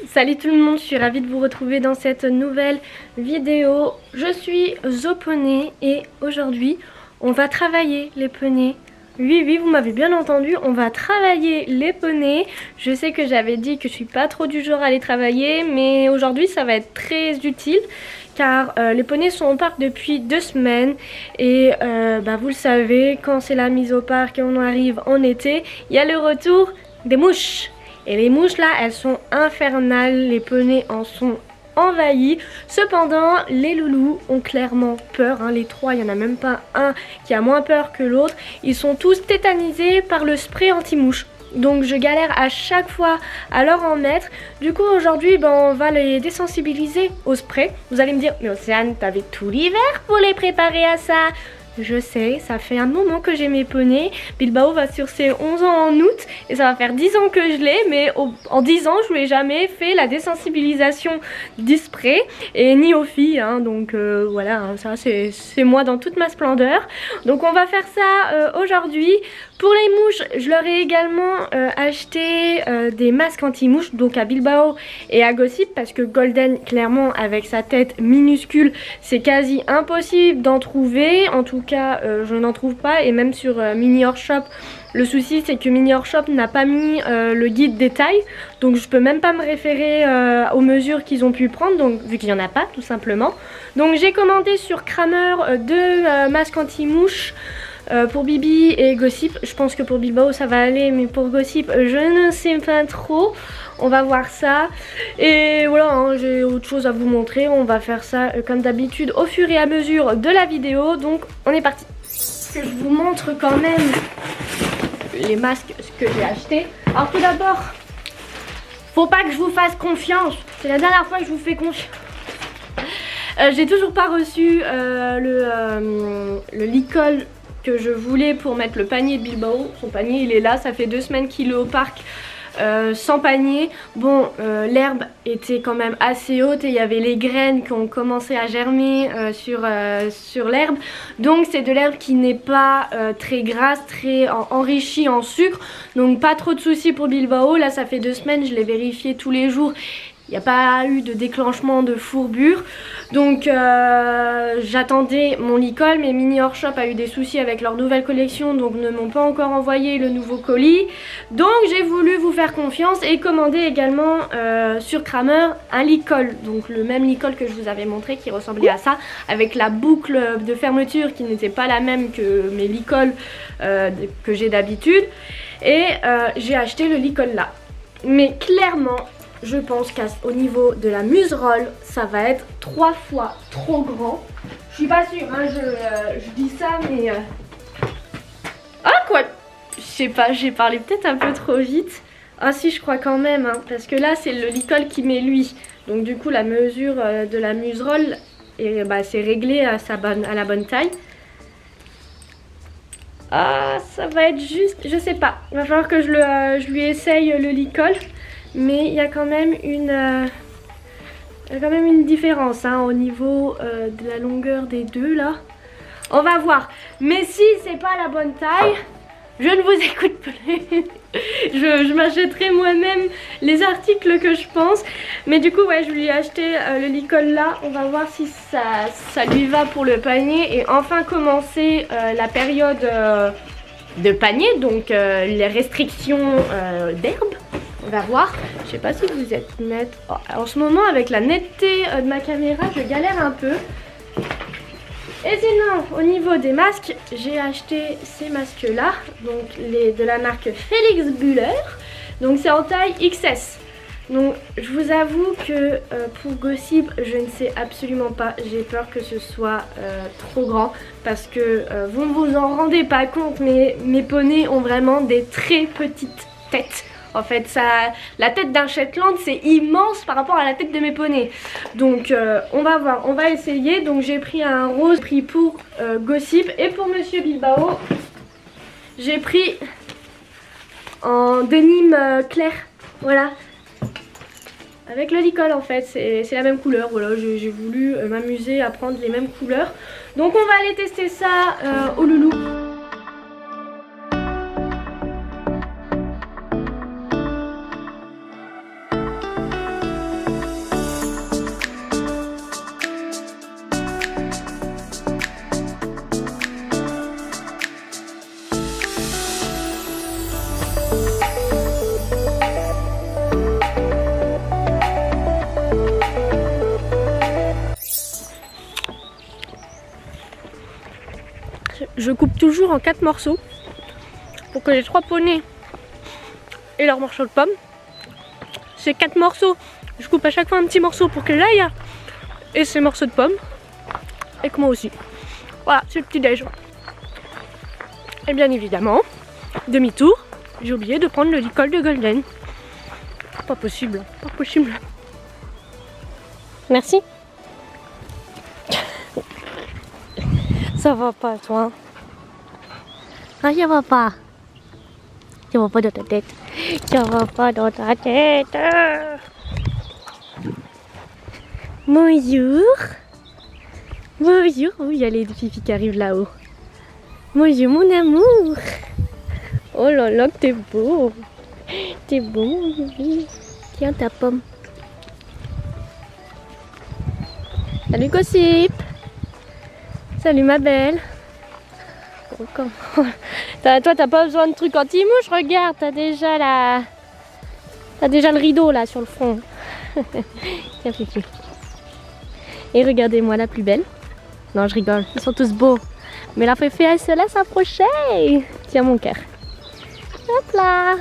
Salut tout le monde, je suis ravie de vous retrouver dans cette nouvelle vidéo. Je suis au poney et aujourd'hui on va travailler les poneys. Oui, vous m'avez bien entendu, on va travailler les poneys. Je sais que j'avais dit que je suis pas trop du genre à les travailler, mais aujourd'hui ça va être très utile car les poneys sont au parc depuis 2 semaines et vous le savez, quand c'est la mise au parc et on arrive en été, il y a le retour des mouches. Et les mouches là, elles sont infernales, les poneys en sont envahis. Cependant, les loulous ont clairement peur, hein. Les trois, il n'y en a même pas un qui a moins peur que l'autre. Ils sont tous tétanisés par le spray anti-mouche. Donc je galère à chaque fois à leur en mettre. Du coup aujourd'hui on va les désensibiliser au spray. Vous allez me dire, mais Océane, t'avais tout l'hiver pour les préparer à ça. Je sais, ça fait un moment que j'ai mes poneys. Bilbao va sur ses 11 ans en août et ça va faire 10 ans que je l'ai, mais en 10 ans je lui ai jamais fait la désensibilisation du spray et ni aux filles, hein, donc voilà, hein, ça c'est moi dans toute ma splendeur. Donc on va faire ça aujourd'hui. Pour les mouches, je leur ai également acheté des masques anti-mouches, donc à Bilbao et à Gossip, parce que Golden, clairement, avec sa tête minuscule, c'est quasi impossible d'en trouver. En tout cas, je n'en trouve pas, et même sur Mini Horse Shop, le souci c'est que Mini Horse Shop n'a pas mis le guide des tailles, donc je peux même pas me référer aux mesures qu'ils ont pu prendre, donc vu qu'il n'y en a pas, tout simplement. Donc j'ai commandé sur Kramer 2 masques anti-mouches. Pour Bibi et Gossip, je pense que pour Bilbao ça va aller, mais pour Gossip je ne sais pas trop. On va voir ça. Et voilà, hein, j'ai autre chose à vous montrer. On va faire ça comme d'habitude au fur et à mesure de la vidéo. Donc on est parti. Que je vous montre quand même les masques que j'ai achetés. Alors tout d'abord, faut pas que je vous fasse confiance. C'est la dernière fois que je vous fais confiance. J'ai toujours pas reçu le licol que je voulais pour mettre le panier de Bilbao. Son panier il est là, ça fait 2 semaines qu'il est au parc sans panier. Bon, l'herbe était quand même assez haute et il y avait les graines qui ont commencé à germer sur l'herbe. Donc c'est de l'herbe qui n'est pas très grasse, très enrichie en sucre. Donc pas trop de soucis pour Bilbao. Là ça fait 2 semaines, je l'ai vérifié tous les jours. Il n'y a pas eu de déclenchement de fourbure. Donc j'attendais mon licol, mais Mini Horse Shop a eu des soucis avec leur nouvelle collection, donc ne m'ont pas encore envoyé le nouveau colis. Donc j'ai voulu vous faire confiance et commander également sur Kramer un licol. Donc le même licol que je vous avais montré qui ressemblait à ça, avec la boucle de fermeture qui n'était pas la même que mes licols que j'ai d'habitude. Et j'ai acheté le licol là. Mais clairement, je pense qu'au niveau de la muserolle, ça va être 3 fois trop grand. Je suis pas sûre, hein, je dis ça, mais... Ah quoi, je sais pas, j'ai parlé peut-être un peu trop vite. Ah si, je crois quand même, hein, parce que là, c'est le licol qui met lui. Donc du coup, la mesure de la muserolle, c'est réglé à la bonne taille. Ah, ça va être juste... Je sais pas, il va falloir que je lui essaye le licol. Mais il y a quand même une différence, hein, au niveau de la longueur des deux là. On va voir. Mais si c'est pas la bonne taille, je ne vous écoute plus. je m'achèterai moi-même les articles que je pense. Mais du coup ouais, je lui ai acheté le licol là. On va voir si ça lui va pour le panier. Et enfin commencer la période de panier. Donc les restrictions d'herbe. On va voir, je sais pas si vous êtes net. Oh, en ce moment avec la netteté de ma caméra je galère un peu. Et sinon au niveau des masques, j'ai acheté ces masques là, donc de la marque Felix Buller. Donc c'est en taille XS. Donc je vous avoue que pour Gossip je ne sais absolument pas, j'ai peur que ce soit trop grand. Parce que vous ne vous en rendez pas compte, mais mes poneys ont vraiment des très petites têtes. En fait, la tête d'un Shetland, c'est immense par rapport à la tête de mes poneys. Donc, on va voir, on va essayer. Donc, j'ai pris un rose pris pour Gossip. Et pour Monsieur Bilbao, j'ai pris en denim clair. Voilà. Avec le licol, en fait. C'est la même couleur. Voilà, j'ai voulu m'amuser à prendre les mêmes couleurs. Donc, on va aller tester ça au loulou. je coupe toujours en 4 morceaux pour que les 3 poneys et leurs morceaux de pommes, ces 4 morceaux, je coupe à chaque fois un petit morceau pour que l'ail et ces morceaux de pommes et que moi aussi. Voilà, c'est le petit déj. Et bien évidemment, demi-tour, j'ai oublié de prendre le licol de Golden. Pas possible, pas possible. Merci. Ça va pas toi? Ah, ça va pas. Ça va pas dans ta tête. Ça va pas dans ta tête. Bonjour. Bonjour. Oui, il y a les filles qui arrivent là-haut. Bonjour mon amour. Oh là là, que t'es beau. T'es beau mon bébé. Tiens ta pomme. Salut Gossip. Salut ma belle. Oh, toi t'as pas besoin de trucs anti-mouche, regarde, t'as déjà le rideau là sur le front. Tiens Fifi. Et regardez-moi la plus belle. Non je rigole, ils sont tous beaux. Mais la Féfé elle se laisse approcher. Tiens mon cœur. Hop là.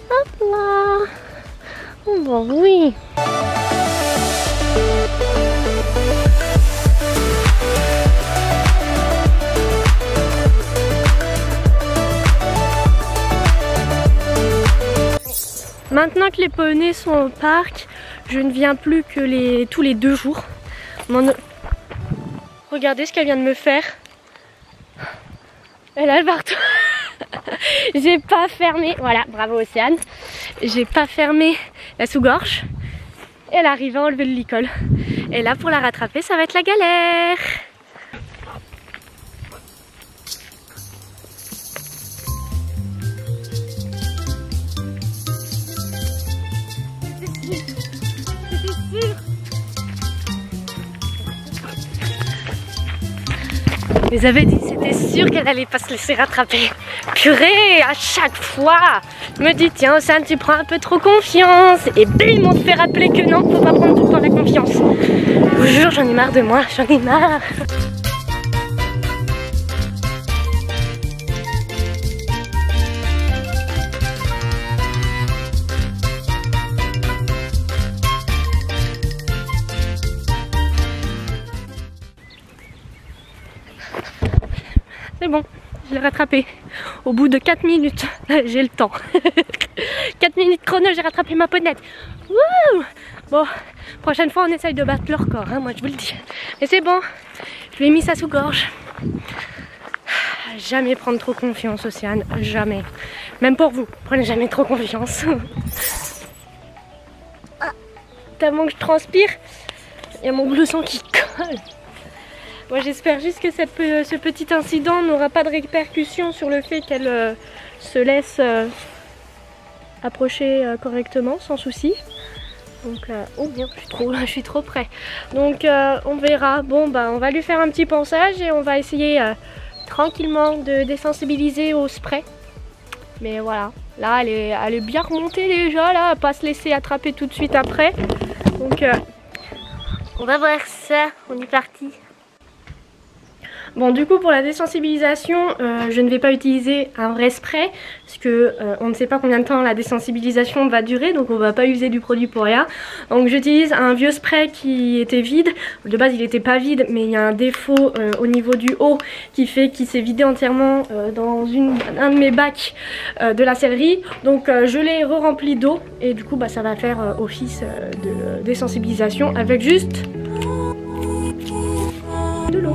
Hop là. Oh bon oui. Maintenant que les poneys sont au parc, je ne viens plus que tous les 2 jours. Regardez ce qu'elle vient de me faire. Elle a le partout. J'ai pas fermé. Voilà, bravo Océane. J'ai pas fermé la sous-gorge. Elle arrive à enlever le licol. Et là, pour la rattraper, ça va être la galère. Je les avais dit, c'était sûr qu'elle allait pas se laisser rattraper. Purée, à chaque fois, je me dis tiens Océane, tu prends un peu trop confiance. Et bim, on te fait rappeler que non, faut pas prendre tout le temps la confiance. Je vous jure, j'en ai marre de moi, j'en ai marre. C'est bon, je l'ai rattrapé. Au bout de 4 minutes, j'ai le temps. 4 minutes chrono, j'ai rattrapé ma ponette. Wouh! Bon, prochaine fois on essaye de battre le record, hein, moi je vous le dis. Mais c'est bon, je lui ai mis ça sous gorge. Jamais prendre trop confiance Océane, jamais. Même pour vous, prenez jamais trop confiance. Ah, tellement que je transpire, il y a mon blouson qui colle. Moi j'espère juste que ce petit incident n'aura pas de répercussions sur le fait qu'elle se laisse approcher correctement, sans souci. Donc, oh bien, je suis trop près. Donc on verra. Bon bah on va lui faire un petit pansage et on va essayer tranquillement de désensibiliser au spray. Mais voilà, là elle est bien remontée déjà, là, à pas se laisser attraper tout de suite après. Donc on va voir ça, on est parti. Bon du coup pour la désensibilisation, je ne vais pas utiliser un vrai spray parce que on ne sait pas combien de temps la désensibilisation va durer, donc on va pas user du produit pour rien. Donc j'utilise un vieux spray qui était vide. De base il n'était pas vide, mais il y a un défaut au niveau du haut qui fait qu'il s'est vidé entièrement dans un de mes bacs de la sellerie. Donc je l'ai re-rempli d'eau et du coup bah, ça va faire office de désensibilisation avec juste de l'eau.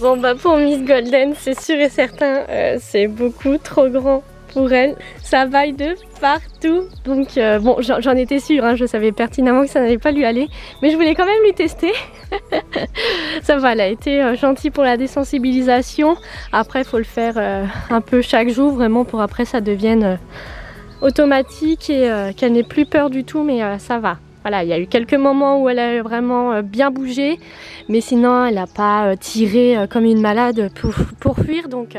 Bon bah pour Miss Golden, c'est sûr et certain, c'est beaucoup trop grand pour elle. Ça vaille de partout. Donc bon, j'en étais sûre, hein, je savais pertinemment que ça n'allait pas lui aller. Mais je voulais quand même lui tester. Ça va, elle a été gentille pour la désensibilisation. Après, il faut le faire un peu chaque jour, vraiment, pour après ça devienne automatique et qu'elle n'ait plus peur du tout, mais ça va. Voilà, il y a eu quelques moments où elle a vraiment bien bougé, mais sinon elle n'a pas tiré comme une malade pour fuir, donc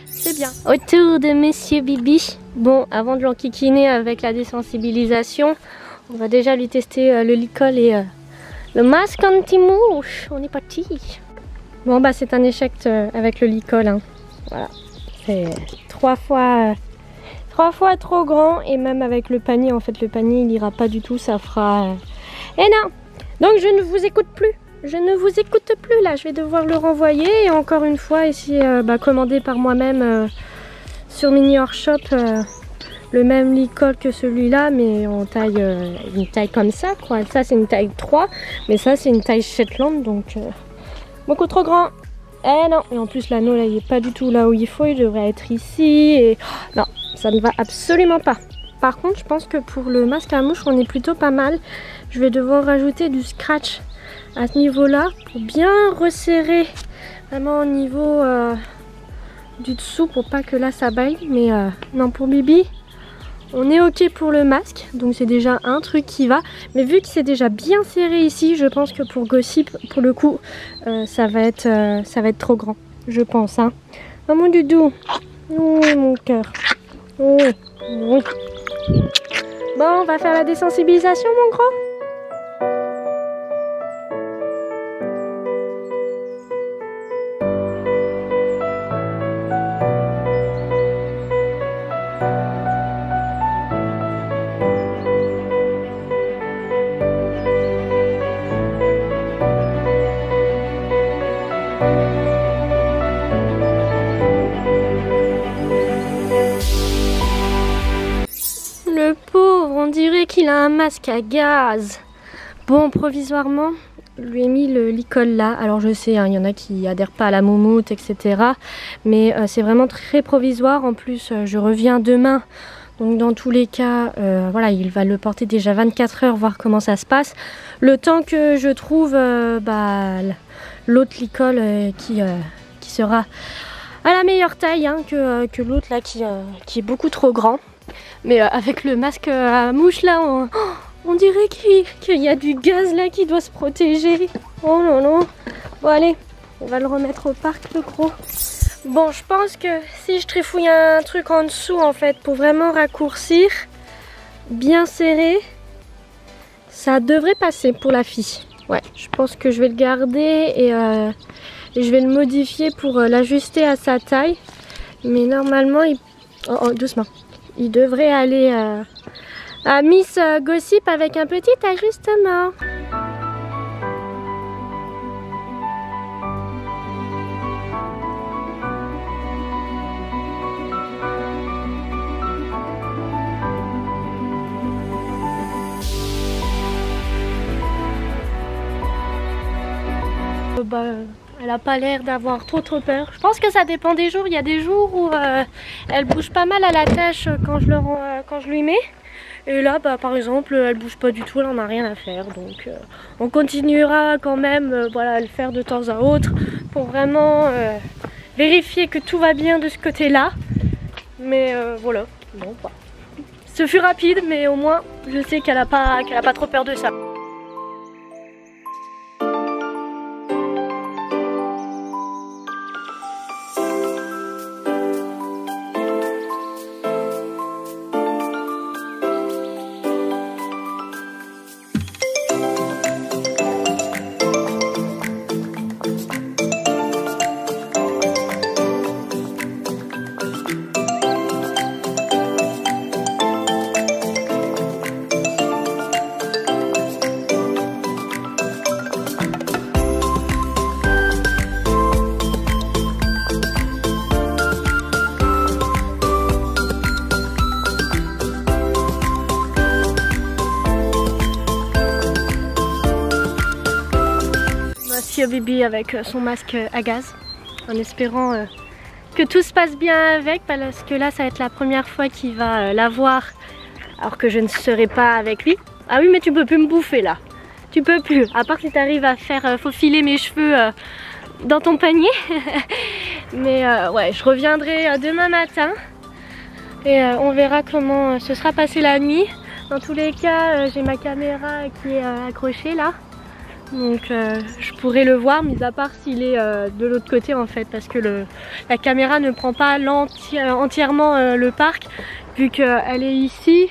c'est bien. Autour de Monsieur Bibi. Bon, avant de l'enquiquiner avec la désensibilisation, on va déjà lui tester le licol et le masque anti-mouche. On est parti. Bon bah c'est un échec avec le licol, hein. Voilà, c'est 3 fois trop grand, et même avec le panier, en fait le panier il ira pas du tout, ça fera... Et non. Donc je ne vous écoute plus. Je ne vous écoute plus là, je vais devoir le renvoyer et encore une fois essayer commander par moi-même sur Mini Shop le même licol que celui-là, mais en taille, une taille comme ça quoi. Ça c'est une taille 3, mais ça c'est une taille Shetland, donc beaucoup trop grand. Eh non, et en plus l'anneau là il est pas du tout là où il faut, il devrait être ici et... Non, ça ne va absolument pas. Par contre je pense que pour le masque à mouche on est plutôt pas mal. Je vais devoir rajouter du scratch à ce niveau là pour bien resserrer vraiment au niveau du dessous pour pas que là ça baille. Mais non, pour Bibi on est ok pour le masque, donc c'est déjà un truc qui va. Mais vu que c'est déjà bien serré ici, je pense que pour Gossip, pour le coup, ça va être trop grand, je pense, hein. Oh mon doudou, oh mon cœur, oh oui. Bon, on va faire la désensibilisation, mon gros. Le pauvre, on dirait qu'il a un masque à gaz. Bon, provisoirement, je lui ai mis le licol là. Alors je sais, hein, il y en a qui adhèrent pas à la moumoute, etc. Mais c'est vraiment très provisoire. En plus, je reviens demain. Donc dans tous les cas, voilà, il va le porter déjà 24 heures, voir comment ça se passe. Le temps que je trouve l'autre licol qui sera à la meilleure taille hein, que l'autre là qui est beaucoup trop grand. Mais avec le masque à mouche là, on dirait qu'il y a du gaz là qui doit se protéger. Oh non non. Bon allez, on va le remettre au parc le gros. Bon, je pense que si je trifouille un truc en dessous en fait pour vraiment raccourcir, bien serré, ça devrait passer pour la fille. Ouais, je pense que je vais le garder et je vais le modifier pour l'ajuster à sa taille. Mais normalement, doucement. Il devrait aller à Miss Gossip avec un petit ajustement. Elle n'a pas l'air d'avoir trop peur. Je pense que ça dépend des jours. Il y a des jours où elle bouge pas mal à la tâche quand je lui mets. Et là, par exemple, elle bouge pas du tout, elle en a rien à faire. Donc on continuera quand même voilà, à le faire de temps à autre pour vraiment vérifier que tout va bien de ce côté-là. Mais voilà, bon, bah. Ce fut rapide, mais au moins je sais qu'elle a pas trop peur de ça. Bibi avec son masque à gaz en espérant que tout se passe bien avec, parce que là ça va être la première fois qu'il va l'avoir alors que je ne serai pas avec lui. Ah oui, mais tu peux plus me bouffer là, tu peux plus. À part si tu arrives à faire faufiler mes cheveux dans ton panier. Mais ouais, je reviendrai demain matin et on verra comment se sera passée la nuit. Dans tous les cas, j'ai ma caméra qui est accrochée là. Donc je pourrais le voir, mis à part s'il est de l'autre côté en fait, parce que la caméra ne prend pas entièrement le parc. Vu qu'elle est ici,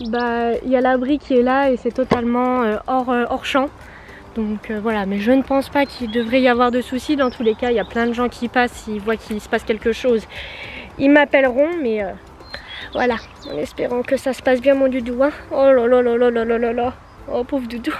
bah, y a l'abri qui est là et c'est totalement hors champ. Donc voilà, mais je ne pense pas qu'il devrait y avoir de soucis. Dans tous les cas, il y a plein de gens qui passent, s'ils voient qu'il se passe quelque chose, ils m'appelleront, mais voilà, en espérant que ça se passe bien mon doudou, hein. Oh là là là là là là là là. Oh pauvre doudou.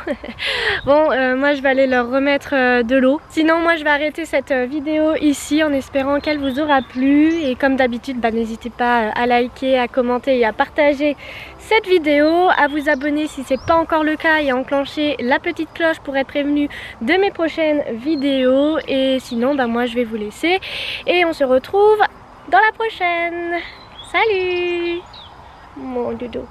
Bon, moi je vais aller leur remettre de l'eau. Sinon moi je vais arrêter cette vidéo ici en espérant qu'elle vous aura plu. Et comme d'habitude, bah, n'hésitez pas à liker, à commenter et à partager cette vidéo, à vous abonner si c'est pas encore le cas et à enclencher la petite cloche pour être prévenu de mes prochaines vidéos. Et sinon bah, moi je vais vous laisser et on se retrouve dans la prochaine. Salut mon doudou.